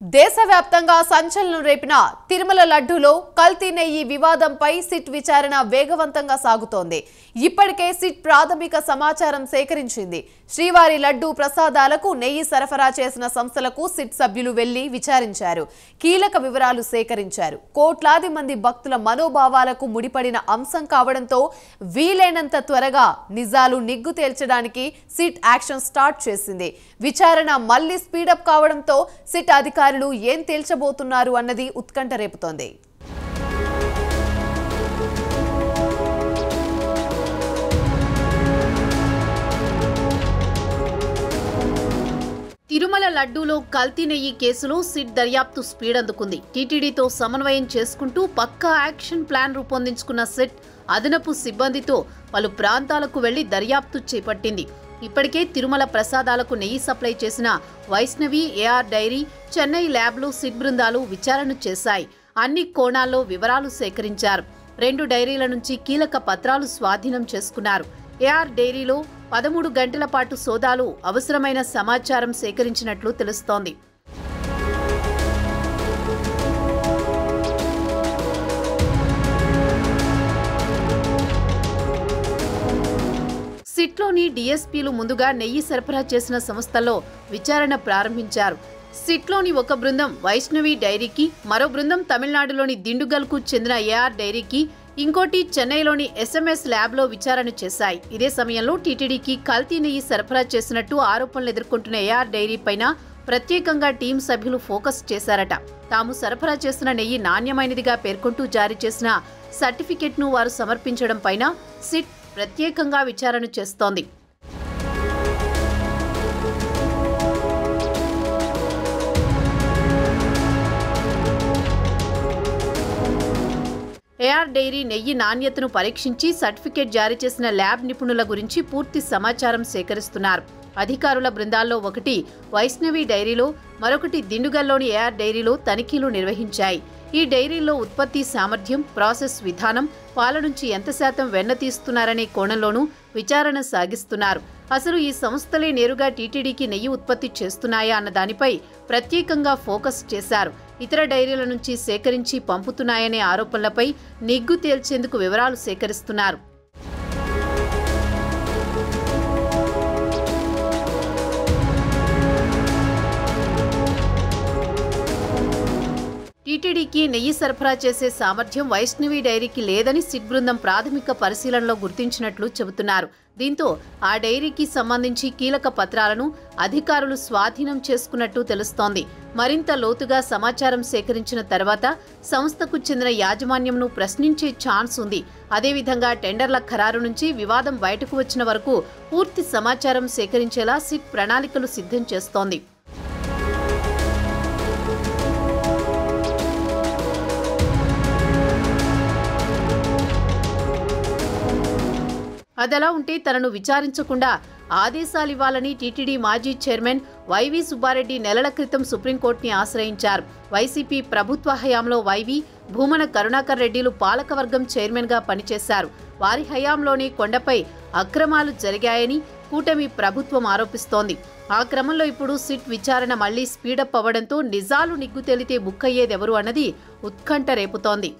దేశవ్యాప్తంగా సంచలనం రేపిన తిరుమల లడ్డూలో కల్తీ నెయ్యి వివాదంపై సిట్ విచారణ వేగవంతంగా సాగుతోంది. ఇప్పటికే సిట్ ప్రాథమిక సమాచారం సేకరించింది. శ్రీవారి లడ్డూ ప్రసాదాలకు నెయ్యి సరఫరా చేసిన సంస్థలకు సిట్ సభ్యులు వెళ్లి విచారించారు. కీలక వివరాలు సేకరించారు. కోట్లాది మంది భక్తుల మనోభావాలకు ముడిపడిన అంశం కావడంతో వీలైనంత త్వరగా నిజాలు నిగ్గు తేల్చడానికి సిట్ యాక్షన్ స్టార్ట్ చేసింది. విచారణ మళ్లీ స్పీడప్ కావడంతో సిట్ అధికారులు ఏం తేల్చబోతున్నారు అన్నది ఉత్కంఠ రేపుతోంది. తిరుమల లడ్డూలో కల్తీ నెయ్యి కేసులో సిట్ దర్యాప్తు స్పీడ్ అందుకుంది. టీటీడీతో సమన్వయం చేసుకుంటూ పక్కా యాక్షన్ ప్లాన్ రూపొందించుకున్న సిట్ అదనపు సిబ్బందితో పలు ప్రాంతాలకు వెళ్లి దర్యాప్తు చేపట్టింది. ఇప్పటికే తిరుమల ప్రసాదాలకు నెయ్యి సప్లై చేసిన వైష్ణవి, ఏఆర్ డైరీ, చెన్నై ల్యాబ్లో సిట్ బృందాలు విచారణ చేశాయి. అన్ని కోణాల్లో వివరాలు సేకరించారు. 2 డైరీల నుంచి కీలక పత్రాలు స్వాధీనం చేసుకున్నారు. ఏఆర్ డైరీలో 13 గంటల పాటు సోదాలు అవసరమైన సమాచారం సేకరించినట్లు తెలుస్తోంది. సిట్లోని డీఎస్పీలు ముందుగా నెయ్యి సరఫరా చేసిన సంస్థల్లో విచారణ ప్రారంభించారు. సిట్లోని ఒక బృందం వైష్ణవి డైరీకి, మరో బృందం తమిళనాడులోని దిండుగల్కు చెందిన ఏఆర్ డైరీకి, ఇంకోటి చెన్నైలోని ఎస్ఎంఎస్ ల్యాబ్లో విచారణ చేశాయి. ఇదే సమయంలో టీటీడీకి కల్తీ నెయ్యి సరఫరా చేసినట్టు ఆరోపణలు ఎదుర్కొంటున్న ఏఆర్ డైరీ పైన ప్రత్యేకంగా టీం సభ్యులు ఫోకస్ చేశారట. తాము సరఫరా చేసిన నెయ్యి నాణ్యమైనదిగా పేర్కొంటూ జారీ చేసిన సర్టిఫికెట్ను వారు సమర్పించడం పైన సిట్ ప్రత్యేకంగా విచారణ చేస్తోంది. ఏఆర్ డైరీ నెయ్యి నాణ్యతను పరీక్షించి సర్టిఫికేట్ జారీ చేసిన ల్యాబ్ నిపుణుల గురించి పూర్తి సమాచారం సేకరిస్తున్నారు. అధికారుల బృందాల్లో ఒకటి వైష్ణవి డైరీలో, మరొకటి దిండుగల్లోని ఏఆర్ డైరీలో తనిఖీలు నిర్వహించాయి. ఈ డైరీల్లో ఉత్పత్తి సామర్థ్యం, ప్రాసెస్ విధానం, పాల నుంచి ఎంత శాతం వెన్న తీస్తున్నారనే కోణంలోనూ విచారణ సాగిస్తున్నారు. అసలు ఈ సంస్థలే నేరుగా టీటీడీకి నెయ్యి ఉత్పత్తి చేస్తున్నాయా అన్న దానిపై ప్రత్యేకంగా ఫోకస్ చేశారు. ఇతర డైరీల నుంచి సేకరించి పంపుతున్నాయనే ఆరోపణలపై నిగ్గు తేల్చేందుకు వివరాలు సేకరిస్తున్నారు. టీటీడీకి నెయ్యి సరఫరా చేసే సామర్థ్యం వైష్ణవి డైరీకి లేదని సిట్ బృందం ప్రాథమిక పరిశీలనలో గుర్తించినట్లు చెబుతున్నారు. దీంతో ఆ డైరీకి సంబంధించి కీలక పత్రాలను అధికారులు స్వాధీనం చేసుకున్నట్టు తెలుస్తోంది. మరింత లోతుగా సమాచారం సేకరించిన తర్వాత సంస్థకు చెందిన యాజమాన్యంను ప్రశ్నించే ఛాన్స్ ఉంది. అదేవిధంగా టెండర్ల ఖరారు నుంచి వివాదం బయటకు వచ్చిన వరకు పూర్తి సమాచారం సేకరించేలా సిట్ ప్రణాళికలు సిద్ధం చేస్తోంది. అదలా ఉంటే తనను విచారించకుండా ఆదేశాలివ్వాలని టీటీడీ మాజీ చైర్మన్ వైవి సుబ్బారెడ్డి నెలల క్రితం సుప్రీంకోర్టుని ఆశ్రయించారు. వైసీపీ ప్రభుత్వ హయాంలో వైవి, భూమన కరుణాకర్ రెడ్డిలు పాలకవర్గం చైర్మన్గా పనిచేశారు. వారి హయాంలోనే కొండపై అక్రమాలు జరిగాయని కూటమి ప్రభుత్వం ఆరోపిస్తోంది. ఆ క్రమంలో ఇప్పుడు సిట్ విచారణ మళ్లీ స్పీడప్ అవ్వడంతో నిజాలు నిగ్గు తేలితే బుక్కయ్యేదెవరు అన్నది ఉత్కంఠ రేపుతోంది.